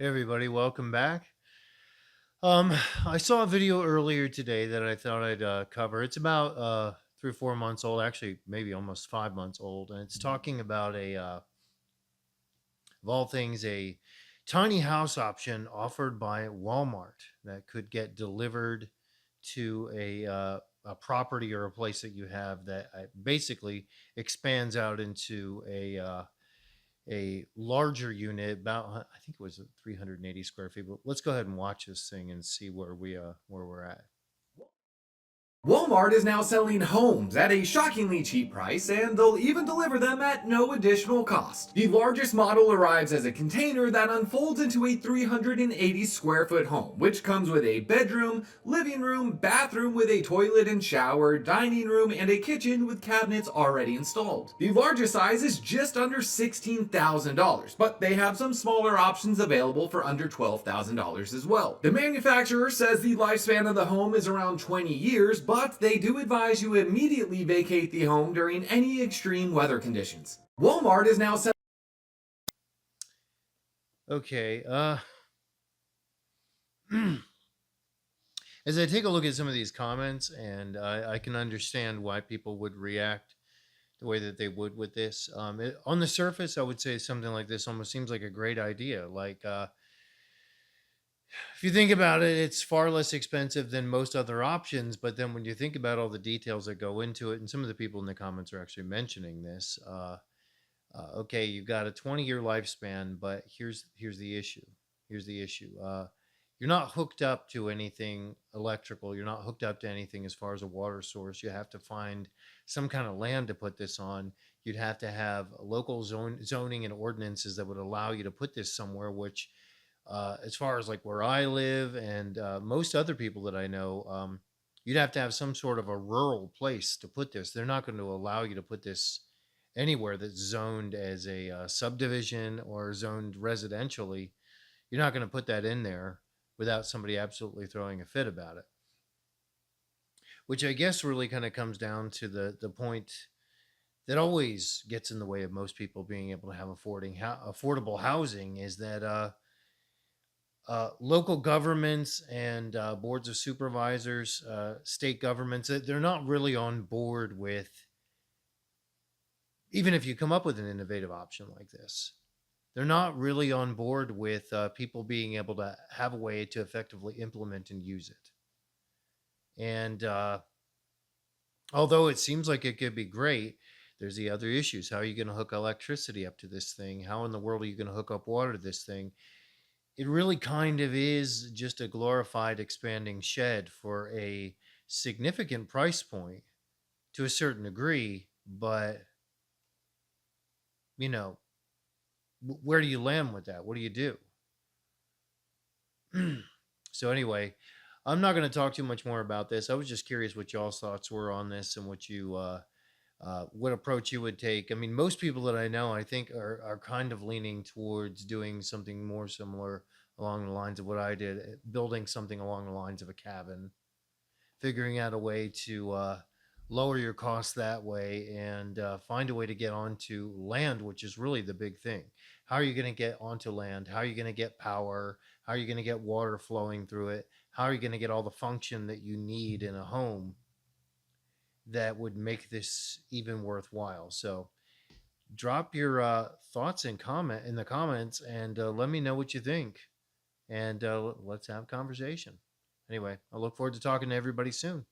Hey everybody, welcome back. Um, I saw a video earlier today that I thought I'd cover. It's about 3 or 4 months old, actually, maybe almost 5 months old, and it's talking about of all things, a tiny house option offered by Walmart that could get delivered to a property or a place that you have that basically expands out into a larger unit, about I think it was 380 square feet. But let's go ahead and watch this thing and see where we're at. Walmart is now selling homes at a shockingly cheap price, and they'll even deliver them at no additional cost. The largest model arrives as a container that unfolds into a 380 square foot home, which comes with a bedroom, living room, bathroom with a toilet and shower, dining room, and a kitchen with cabinets already installed. The largest size is just under $16,000, but they have some smaller options available for under $12,000 as well. The manufacturer says the lifespan of the home is around 20 years, but they do advise you immediately vacate the home during any extreme weather conditions. Walmart is now selling. Okay. As I take a look at some of these comments, and I can understand why people would react the way that they would with this. On the surface, I would say something like this almost seems like a great idea. If you think about it, it's far less expensive than most other options. But then when you think about all the details that go into it, and some of the people in the comments are actually mentioning this, okay, you've got a 20-year lifespan, but here's the issue. Here's the issue. You're not hooked up to anything electrical. You're not hooked up to anything as far as a water source. You have to find some kind of land to put this on. You'd have to have local zoning and ordinances that would allow you to put this somewhere, which as far as like where I live and most other people that I know, you'd have to have some sort of a rural place to put this. They're not going to allow you to put this anywhere that's zoned as a subdivision or zoned residentially. You're not going to put that in there without somebody absolutely throwing a fit about it. Which I guess really kind of comes down to the point that always gets in the way of most people being able to have affordable housing is that local governments and boards of supervisors, state governments, they're not really on board with, even if you come up with an innovative option like this, they're not really on board with people being able to have a way to effectively implement and use it. And although it seems like it could be great, there's the other issues. How are you going to hook electricity up to this thing? How in the world are you going to hook up water to this thing? It really kind of is just a glorified expanding shed for a significant price point to a certain degree, but you know, where do you land with that? What do you do? So anyway, I'm not going to talk too much more about this. I was just curious what y'all's thoughts were on this and what approach you would take. I mean, most people that I know, I think, are kind of leaning towards doing something more similar along the lines of what I did, building something along the lines of a cabin, figuring out a way to lower your costs that way and find a way to get onto land, which is really the big thing. How are you going to get onto land? How are you going to get power? How are you going to get water flowing through it? How are you going to get all the function that you need in a home that would make this even worthwhile? So drop your thoughts and comment in the comments and let me know what you think. And let's have a conversation. Anyway, I look forward to talking to everybody soon.